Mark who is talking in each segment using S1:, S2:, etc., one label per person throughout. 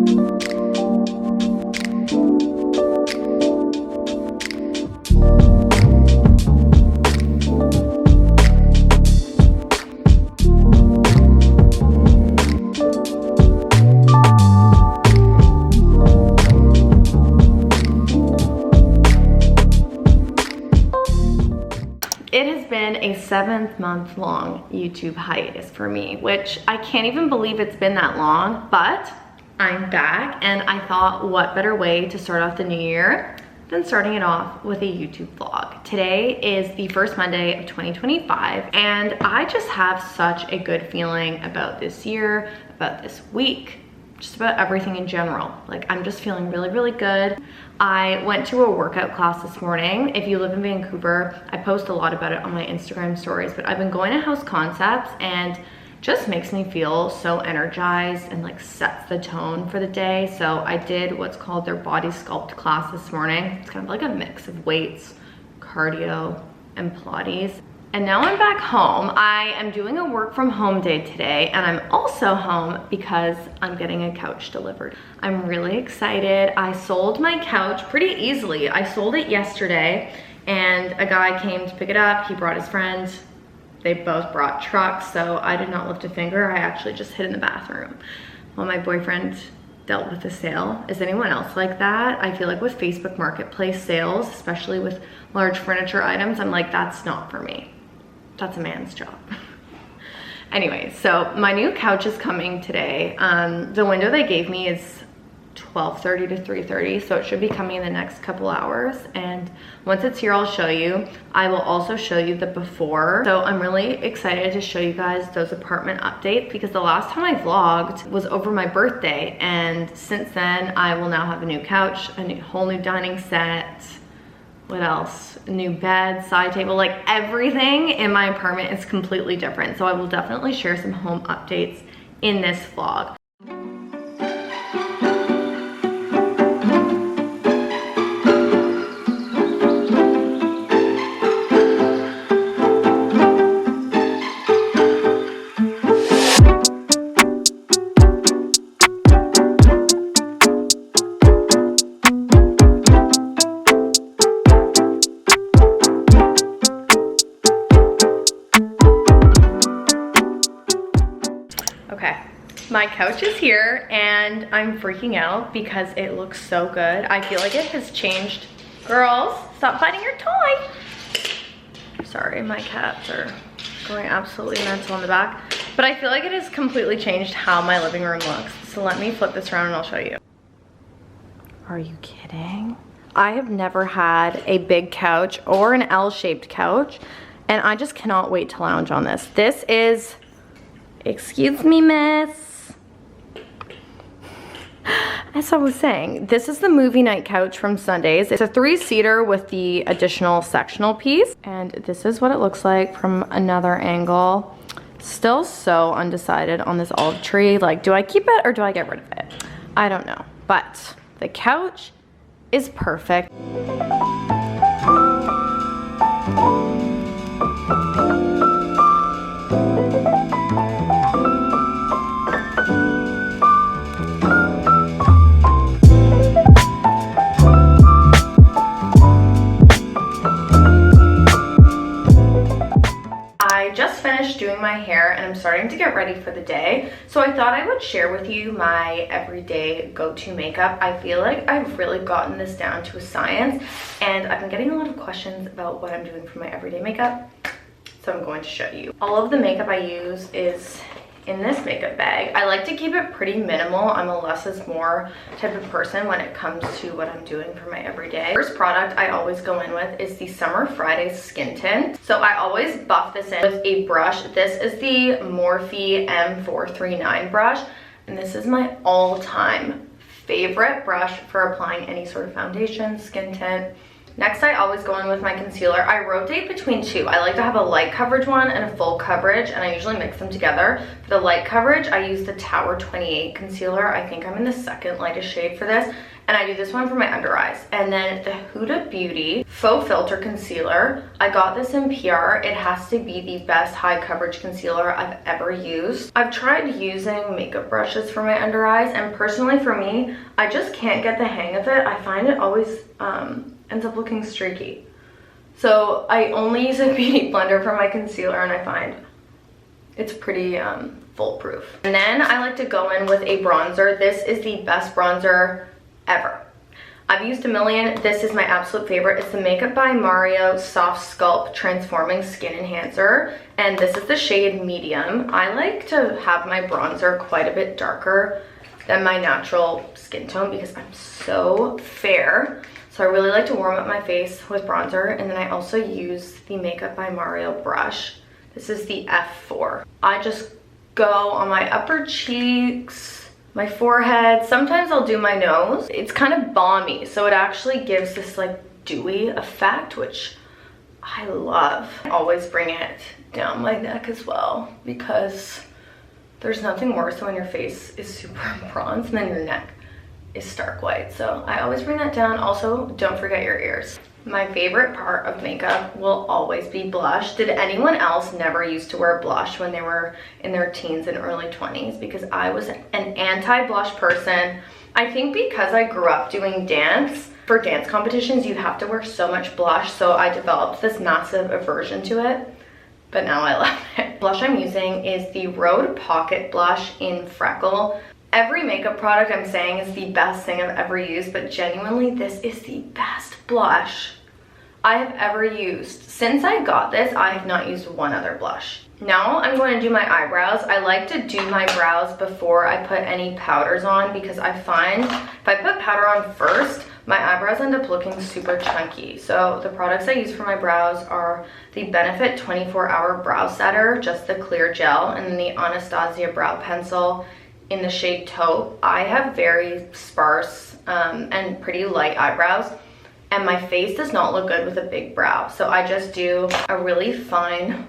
S1: It has been a 7-month-long YouTube hiatus for me, which I can't even believe it's been that long, but I'm back and I thought what better way to start off the new year than starting it off with a YouTube vlog. Today is the first Monday of 2025 and I just have such a good feeling about this year, about this week, just about everything in general. Like I'm just feeling really, really good. I went to a workout class this morning. If you live in Vancouver, I post a lot about it on my Instagram stories, but I've been going to House Concepts and just makes me feel so energized and like sets the tone for the day. So I did what's called their body sculpt class this morning. It's kind of like a mix of weights, cardio, and Pilates. And now I'm back home. I am doing a work from home day today and I'm also home because I'm getting a couch delivered. I'm really excited. I sold my couch pretty easily. I sold it yesterday and a guy came to pick it up. He brought his friend. They both brought trucks, so I did not lift a finger. I actually just hid in the bathroom while my boyfriend dealt with the sale. Is anyone else like that? I feel like with Facebook Marketplace sales, especially with large furniture items, I'm like, that's not for me. That's a man's job. Anyway, so my new couch is coming today. The window they gave me is 12:30 to 3:30, so it should be coming in the next couple hours. And once it's here, I'll show you. I will also show you the before. So I'm really excited to show you guys those apartment updates because the last time I vlogged was over my birthday. And since then, I will now have a new couch, whole new dining set. What else? A new bed, side table, like everything in my apartment is completely different. So I will definitely share some home updates in this vlog. My couch is here and I'm freaking out because it looks so good. I feel like it has changed. Girls, stop biting your toy. Sorry, my cats are going absolutely mental in the back. But I feel like it has completely changed how my living room looks. So let me flip this around and I'll show you. Are you kidding? I have never had a big couch or an L-shaped couch and I just cannot wait to lounge on this. This is, excuse me, miss. As I was saying, this is the movie night couch from Sundays. It's a 3-seater with the additional sectional piece. And this is what it looks like from another angle. Still so undecided on this olive tree. Like, do I keep it or do I get rid of it? I don't know. But the couch is perfect. I just finished doing my hair and I'm starting to get ready for the day. So I thought I would share with you my everyday go-to makeup. I feel like I've really gotten this down to a science and I've been getting a lot of questions about what I'm doing for my everyday makeup. So I'm going to show you. All of the makeup I use is in this makeup bag. I like to keep it pretty minimal. I'm a less is more type of person when it comes to what I'm doing for my everyday. First product I always go in with is the Summer Fridays Skin Tint. So I always buff this in with a brush. This is the Morphe M439 brush, and this is my all-time favorite brush for applying any sort of foundation, skin tint, Next, I always go in with my concealer. I rotate between two. I like to have a light coverage one and a full coverage, and I usually mix them together. For the light coverage, I use the Tower 28 concealer. I think I'm in the second lightest shade for this. And I do this one for my under eyes. And then the Huda Beauty Faux Filter Concealer. I got this in PR. It has to be the best high coverage concealer I've ever used. I've tried using makeup brushes for my under eyes, and personally for me, I just can't get the hang of it. I find it always ends up looking streaky. So I only use a beauty blender for my concealer, and I find it's pretty foolproof. And then I like to go in with a bronzer. This is the best bronzer ever. I've used a million. This is my absolute favorite. It's the Makeup by Mario Soft Sculpt Transforming Skin Enhancer, and this is the shade Medium. I like to have my bronzer quite a bit darker than my natural skin tone because I'm so fair. So I really like to warm up my face with bronzer, and then I also use the Makeup by Mario brush. This is the F4. I just go on my upper cheeks, my forehead. Sometimes I'll do my nose. It's kind of balmy, so it actually gives this like dewy effect, which I love. I always bring it down my neck as well, because there's nothing worse than when your face is super bronzed and then your neck is stark white. So I always bring that down. Also, don't forget your ears. My favorite part of makeup will always be blush. Did anyone else never used to wear blush when they were in their teens and early 20s? Because I was an anti-blush person. I think because I grew up doing dance. For dance competitions, you have to wear so much blush, so I developed this massive aversion to it, but now I love it. Blush I'm using is the Rhode Pocket Blush in Freckle. Every makeup product I'm saying is the best thing I've ever used, but genuinely, this is the best blush I have ever used. Since I got this, I have not used one other blush. Now I'm going to do my eyebrows. I like to do my brows before I put any powders on, because I find if I put powder on first, my eyebrows end up looking super chunky. So the products I use for my brows are the Benefit 24-Hour Brow Setter, just the clear gel, and then the Anastasia Brow Pencil in the shade Taupe. I have very sparse and pretty light eyebrows, and my face does not look good with a big brow. So I just do a really fine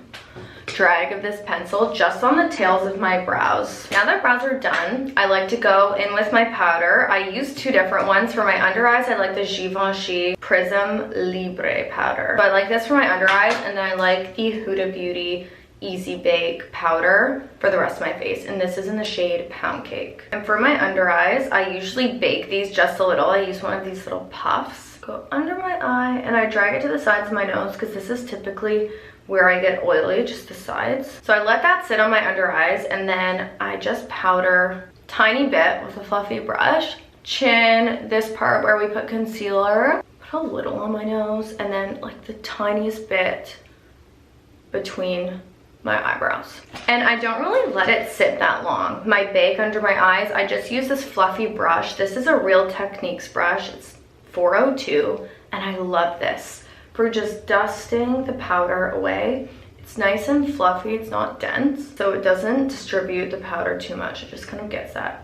S1: drag of this pencil just on the tails of my brows. Now that brows are done, I like to go in with my powder. I use two different ones. For my under eyes, I like the Givenchy Prism Libre powder. So I like this for my under eyes, and then I like the Huda Beauty Easy Bake powder for the rest of my face, and this is in the shade Pound Cake. And for my under eyes, I usually bake these just a little. I use one of these little puffs, go under my eye, and I drag it to the sides of my nose, because this is typically where I get oily, just the sides. So I let that sit on my under eyes, and then I just powder a tiny bit with a fluffy brush. Chin, this part where we put concealer, put a little on my nose, and then like the tiniest bit between my eyebrows. And I don't really let it sit that long. My bake under my eyes, I just use this fluffy brush. This is a Real Techniques brush. It's 402, and I love this for just dusting the powder away. It's nice and fluffy, it's not dense, so it doesn't distribute the powder too much. It just kind of gets that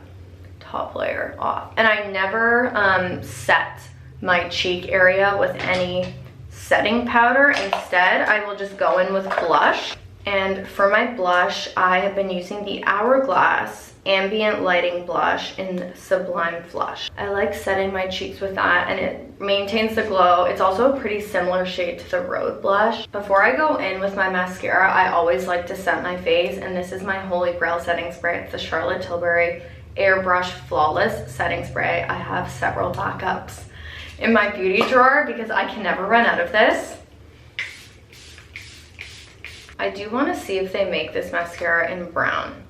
S1: top layer off. And I never set my cheek area with any setting powder. Instead, I will just go in with blush. And for my blush, I have been using the Hourglass Ambient Lighting Blush in Sublime Flush. I like setting my cheeks with that, and it maintains the glow. It's also a pretty similar shade to the Rhode blush. Before I go in with my mascara, I always like to set my face, and this is my Holy Grail setting spray. It's the Charlotte Tilbury Airbrush Flawless Setting Spray. I have several backups in my beauty drawer because I can never run out of this. I do want to see if they make this mascara in brown,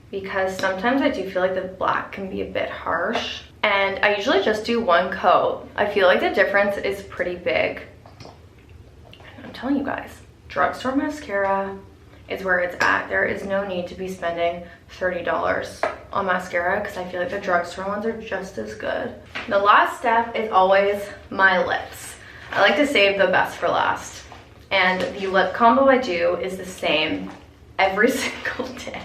S1: because sometimes I do feel like the black can be a bit harsh, and I usually just do one coat. I feel like the difference is pretty big. I'm telling you guys, drugstore mascara is where it's at. There is no need to be spending $30 on mascara, because I feel like the drugstore ones are just as good. The last step is always my lips. I like to save the best for last. And the lip combo I do is the same every single day.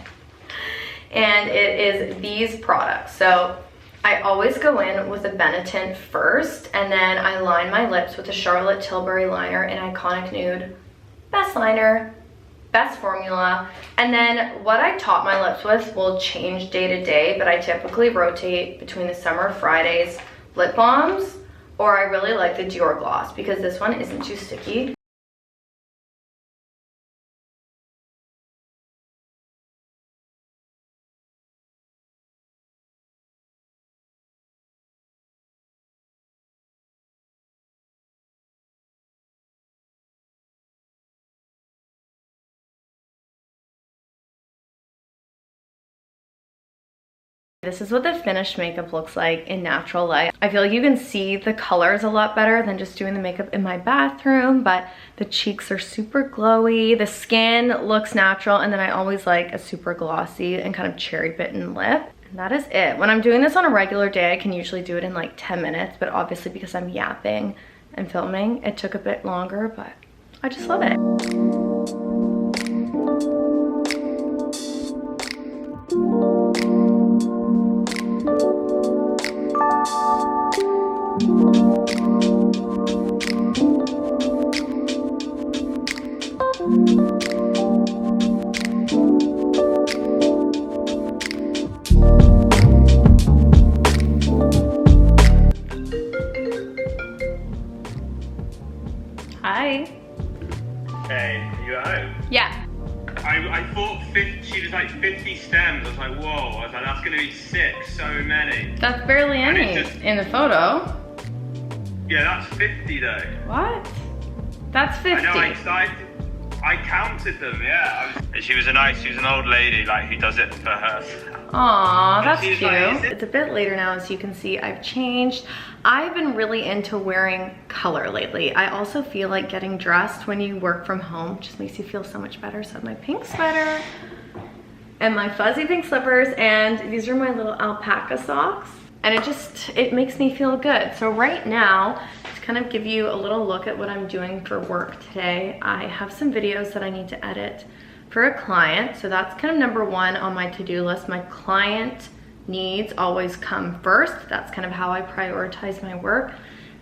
S1: And it is these products. So I always go in with a Benetint first, and then I line my lips with a Charlotte Tilbury liner in Iconic Nude. Best liner, best formula. And then what I top my lips with will change day to day, but I typically rotate between the Summer Fridays lip balms, or I really like the Dior gloss because this one isn't too sticky. This is what the finished makeup looks like in natural light. I feel like you can see the colors a lot better than just doing the makeup in my bathroom, but the cheeks are super glowy, the skin looks natural, and then I always like a super glossy and kind of cherry bitten lip. And that is it. When I'm doing this on a regular day, I can usually do it in like 10 minutes, but obviously because I'm yapping and filming, it took a bit longer, but I just love it. Hi.
S2: Hey, are you at home?
S1: Yeah.
S2: I thought 50, she was like 50 stems. I was like, whoa. I was like, that's gonna be sick. So many.
S1: That's barely any in the photo.
S2: Yeah, that's 50 though.
S1: What? That's 50.
S2: I know, I counted them, yeah. She was an old lady, like, who does it for her.
S1: Aw, that's cute.
S2: Like,
S1: it's a bit later now, as you can see. I've changed. I've been really into wearing color lately. I also feel like getting dressed when you work from home just makes you feel so much better. So I have my pink sweater and my fuzzy pink slippers, and these are my little alpaca socks. And it makes me feel good. So right now, to kind of give you a little look at what I'm doing for work today, I have some videos that I need to edit for a client. So that's kind of number one on my to-do list. My client needs always come first. That's kind of how I prioritize my work.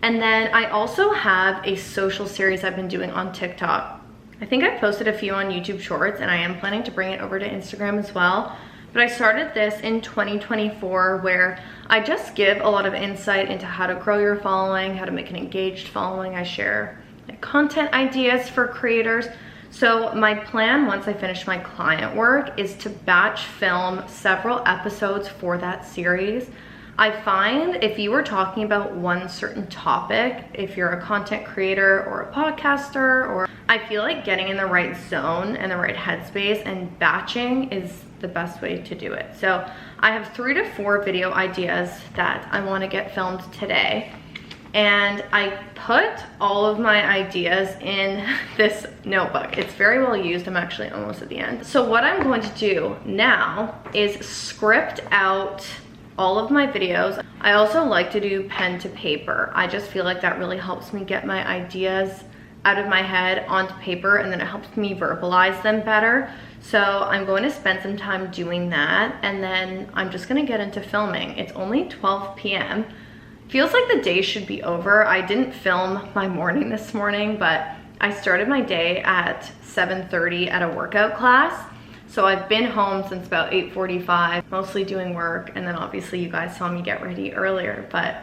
S1: And then I also have a social series I've been doing on TikTok. I think I've posted a few on YouTube Shorts, and I am planning to bring it over to Instagram as well. But I started this in 2024, where I just give a lot of insight into how to grow your following, how to make an engaged following. I share content ideas for creators. So my plan, once I finish my client work, is to batch film several episodes for that series. I find if you were talking about one certain topic, if you're a content creator or a podcaster, or I feel like getting in the right zone and the right headspace and batching is the best way to do it. So I have 3 to 4 video ideas that I want to get filmed today. And I put all of my ideas in this notebook. It's very well used. I'm actually almost at the end. So what I'm going to do now is script out all of my videos. I also like to do pen to paper. I just feel like that really helps me get my ideas out of my head onto paper, and then it helps me verbalize them better. So I'm going to spend some time doing that, and then I'm just gonna get into filming. It's only 12 p.m. Feels like the day should be over. I didn't film my morning this morning, but I started my day at 7:30 at a workout class. So I've been home since about 8:45, mostly doing work, and then obviously you guys saw me get ready earlier, but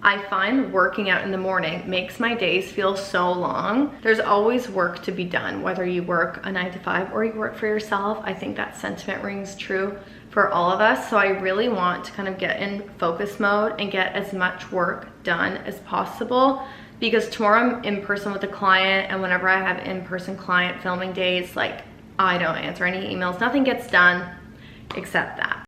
S1: I find working out in the morning makes my days feel so long. There's always work to be done, whether you work a 9 to 5 or you work for yourself. I think that sentiment rings true for all of us. So I really want to kind of get in focus mode and get as much work done as possible, because tomorrow I'm in person with a client, and whenever I have in-person client filming days, like, I don't answer any emails, nothing gets done except that.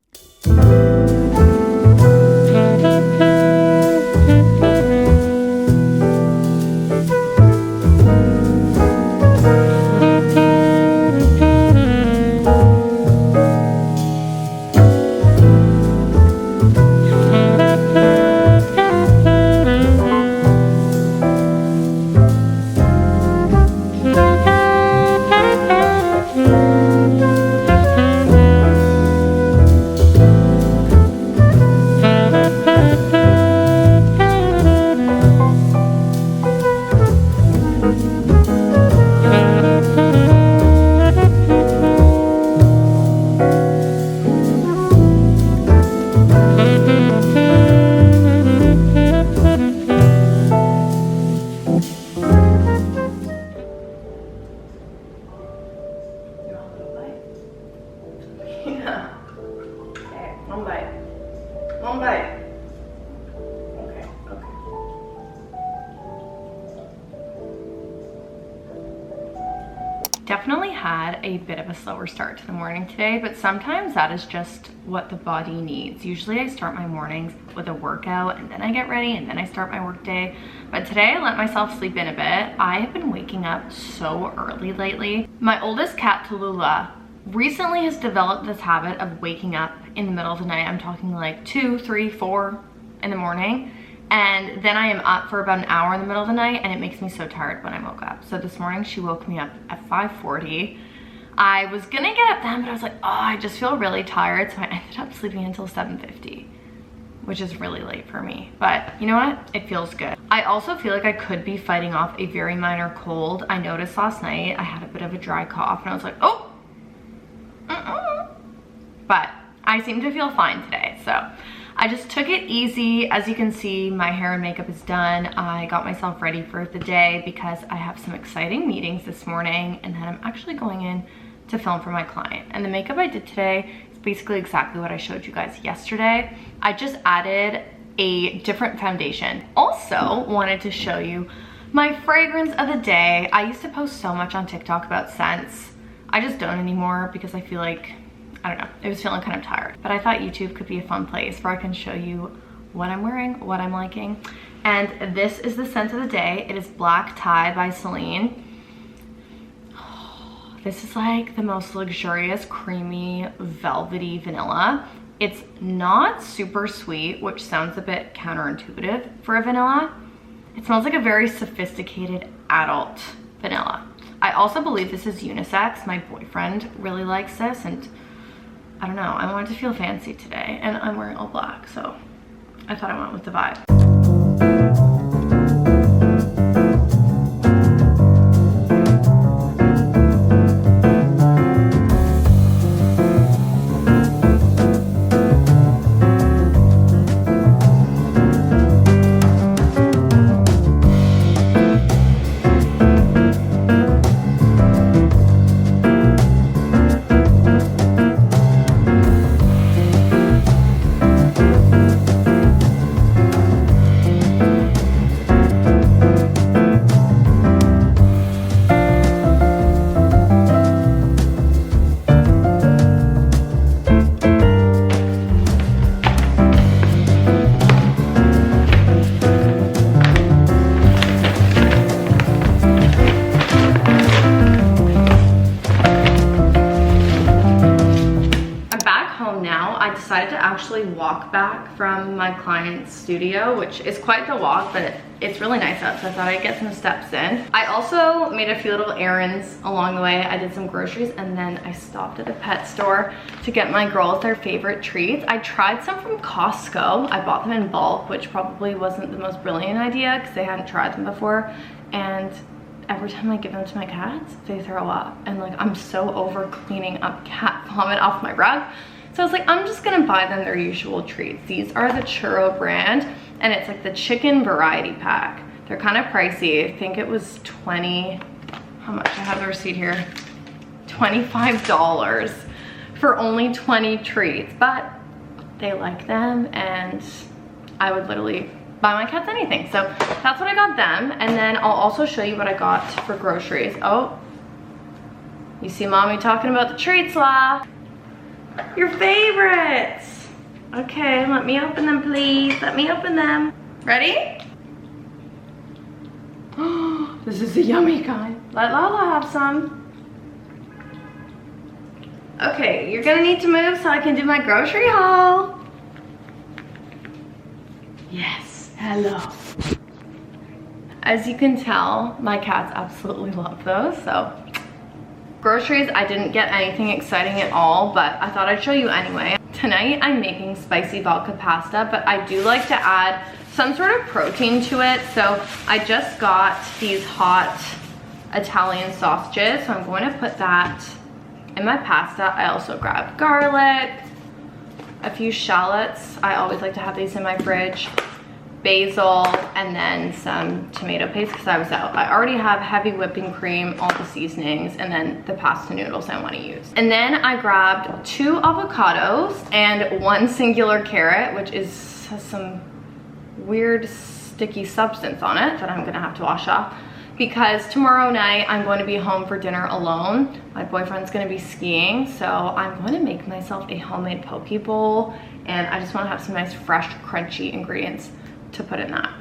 S1: Definitely had a bit of a slower start to the morning today, but sometimes that is just what the body needs. Usually I start my mornings with a workout and then I get ready and then I start my work day. But today I let myself sleep in a bit. I have been waking up so early lately. My oldest cat, Tallulah, recently has developed this habit of waking up in the middle of the night. I'm talking like 2, 3, 4 in the morning. And then I am up for about an hour in the middle of the night and it makes me so tired when I woke up. So this morning she woke me up at 5:40. I was gonna get up then, but I was like, oh, I just feel really tired. So I ended up sleeping until 7:50, which is really late for me. But you know what? It feels good. I also feel like I could be fighting off a very minor cold. I noticed last night I had a bit of a dry cough and I was like, oh, but I seem to feel fine today. So I just took it easy. As you can see, my hair and makeup is done. I got myself ready for the day because I have some exciting meetings this morning and then I'm actually going in to film for my client. And the makeup I did today is basically exactly what I showed you guys yesterday. I just added a different foundation. Also wanted to show you my fragrance of the day. I used to post so much on TikTok about scents. I just don't anymore because I feel like, I don't know, it was feeling kind of tired. But I thought YouTube could be a fun place where I can show you what I'm wearing, what I'm liking. And this is the scent of the day. It is Black Tie by Celine. This is like the most luxurious, creamy, velvety vanilla. It's not super sweet, which sounds a bit counterintuitive for a vanilla. It smells like a very sophisticated adult vanilla. I also believe this is unisex. My boyfriend really likes this and I don't know, I wanted to feel fancy today and I'm wearing all black, so I thought I went with the vibe. Decided to actually walk back from my client's studio, which is quite the walk, but it's really nice out, so I thought I'd get some steps in. I also made a few little errands along the way. I did some groceries and then I stopped at the pet store to get my girls their favorite treats. I tried some from Costco. I bought them in bulk, which probably wasn't the most brilliant idea because they hadn't tried them before. And every time I give them to my cats, they throw up. And like, I'm so over cleaning up cat vomit off my rug. So I was like, I'm just gonna buy them their usual treats. These are the Churro brand, and it's like the chicken variety pack. They're kind of pricey. I think it was how much? I have the receipt here. $25 for only 20 treats, but they like them, and I would literally buy my cats anything. So that's what I got them, and then I'll also show you what I got for groceries. Oh, you see mommy talking about the treats, La. Your favorites. Okay, let me open them, please. Let me open them. Ready? Oh, this is the yummy kind. Let Lala have some. Okay, you're gonna need to move so I can do my grocery haul. Yes, hello. As you can tell, my cats absolutely love those, so. Groceries, I didn't get anything exciting at all, but I thought I'd show you anyway. Tonight I'm making spicy vodka pasta, but I do like to add some sort of protein to it. So I just got these hot Italian sausages, so I'm going to put that in my pasta. I also grabbed garlic, a few shallots. I always like to have these in my fridge. Basil, and then some tomato paste because I was out. I already have heavy whipping cream, all the seasonings, and then the pasta noodles I want to use. And then I grabbed 2 avocados and 1 singular carrot, which has some weird sticky substance on it that I'm gonna have to wash off. because tomorrow night I'm going to be home for dinner alone. My boyfriend's gonna be skiing, so I'm going to make myself a homemade poke bowl, and I just want to have some nice fresh crunchy ingredients to put in that.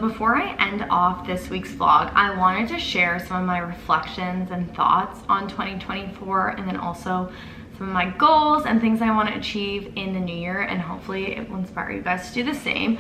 S1: Before I end off this week's vlog, I wanted to share some of my reflections and thoughts on 2024, and then also some of my goals and things I want to achieve in the new year, and hopefully it will inspire you guys to do the same.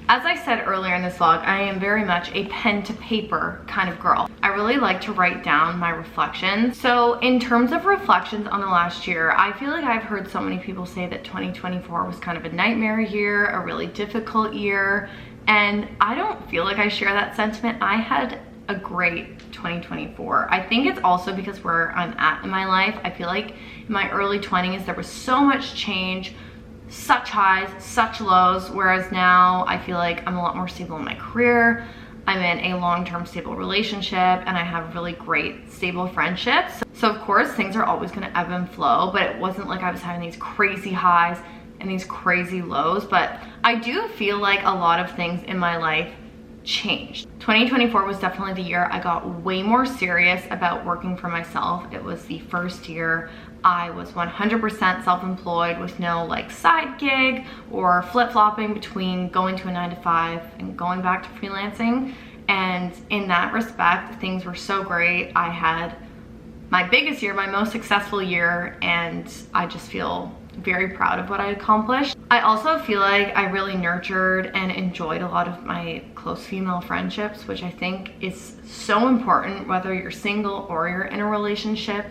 S1: As I said earlier in this vlog, I am very much a pen to paper kind of girl. I really like to write down my reflections. So in terms of reflections on the last year, I feel like I've heard so many people say that 2024 was kind of a nightmare year, a really difficult year. And I don't feel like I share that sentiment. I had a great 2024. I think it's also because where I'm at in my life. I feel like in my early 20s, there was so much change, such highs, such lows, whereas now I feel like I'm a lot more stable in my career. I'm in a long-term stable relationship, and I have really great stable friendships. So of course, things are always gonna ebb and flow, but it wasn't like I was having these crazy highs and these crazy lows. But I do feel like a lot of things in my life changed. 2024 was definitely the year I got way more serious about working for myself. It was the first year I was 100% self-employed with no like side gig or flip-flopping between going to a 9-to-5 and going back to freelancing. And in that respect, things were so great. I had my biggest year, my most successful year, and I just feel very proud of what I accomplished. I also feel like I really nurtured and enjoyed a lot of my close female friendships, which I think is so important whether you're single or you're in a relationship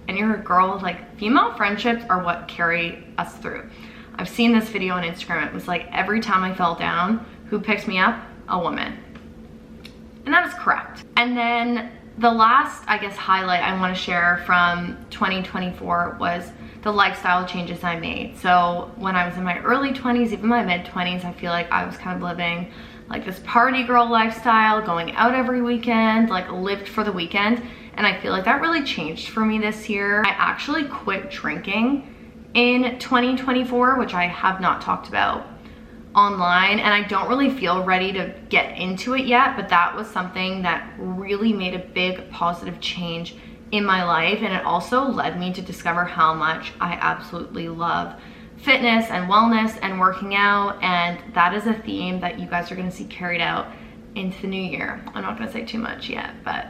S1: and you're a girl. Like, female friendships are what carry us through. I've seen this video on Instagram. It was like every time I fell down, who picked me up? A woman. And that is correct. And then the last, I guess, highlight I want to share from 2024 was the lifestyle changes I made. So when I was in my early 20s, even my mid 20s, I feel like I was kind of living like this party girl lifestyle, going out every weekend, like lived for the weekend. And I feel like that really changed for me this year. I actually quit drinking in 2024, which I have not talked about online, and I don't really feel ready to get into it yet, but that was something that really made a big positive change in my life. And it also led me to discover how much I absolutely love fitness and wellness and working out, and that is a theme that you guys are going to see carried out into the new year. I'm not going to say too much yet, but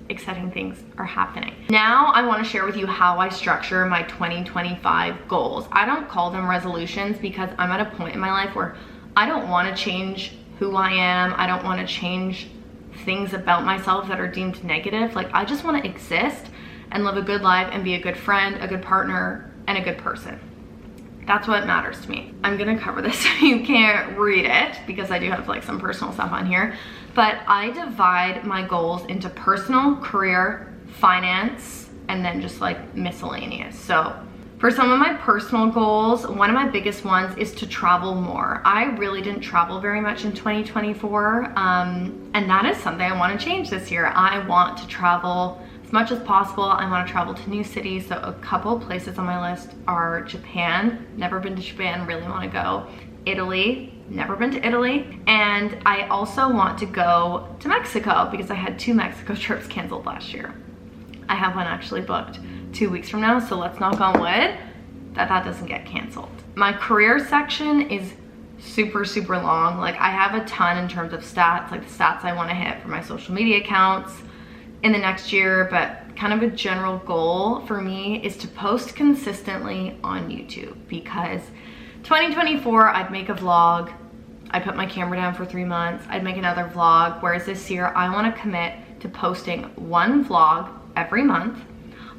S1: exciting things are happening. Now I want to share with you how I structure my 2025 goals. I don't call them resolutions because I'm at a point in my life where I don't want to change who I am. I don't want to change things about myself that are deemed negative. Like, I just want to exist and live a good life and be a good friend, a good partner, and a good person. That's what matters to me. I'm gonna cover this so you can't read it because I do have like some personal stuff on here, but I divide my goals into personal, career, finance, and then just like miscellaneous. So for some of my personal goals, one of my biggest ones is to travel more. I really didn't travel very much in 2024, and that is something I want to change this year. I want to travel as much as possible. I want to travel to new cities. So a couple places on my list are Japan. Never been to Japan, really want to go. Italy, never been to Italy. And I also want to go to Mexico because I had 2 Mexico trips canceled last year. I have one actually booked 2 weeks from now, so let's knock on wood that that doesn't get canceled. My career section is super long. Like, I have a ton in terms of stats, like the stats I want to hit for my social media accounts, in the next year, but kind of a general goal for me is to post consistently on YouTube, because 2024, I'd make a vlog, I'd put my camera down for 3 months, I'd make another vlog, whereas this year I want to commit to posting one vlog every month.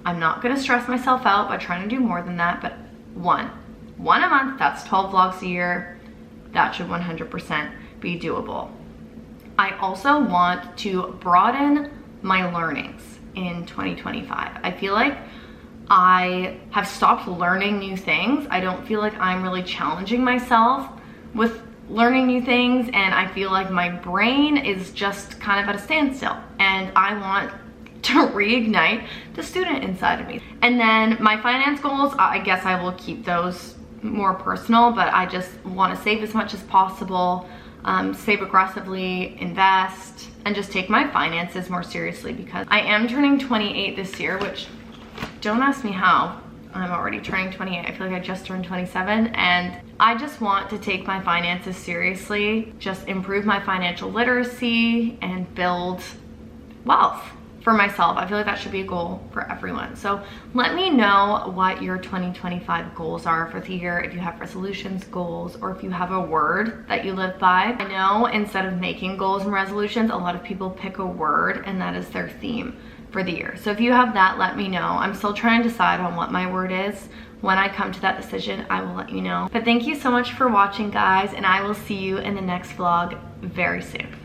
S1: I'm not going to stress myself out by trying to do more than that, but one a month, that's 12 vlogs a year. That should 100% be doable. I also want to broaden my learnings in 2025. I feel like I have stopped learning new things. I don't feel like I'm really challenging myself with learning new things, and I feel like my brain is just kind of at a standstill, and I want to reignite the student inside of me. And then my finance goals, I guess I will keep those more personal, but I just want to save as much as possible, save aggressively, invest, and just take my finances more seriously, because I am turning 28 this year, which, don't ask me how. I'm already turning 28. I feel like I just turned 27, and I just want to take my finances seriously, just improve my financial literacy and build wealth for myself. I feel like that should be a goal for everyone. So let me know what your 2025 goals are for the year, if you have resolutions, goals, or if you have a word that you live by. I know instead of making goals and resolutions, a lot of people pick a word and that is their theme for the year. So if you have that, let me know. I'm still trying to decide on what my word is. When I come to that decision, I will let you know. But thank you so much for watching, guys, and I will see you in the next vlog very soon.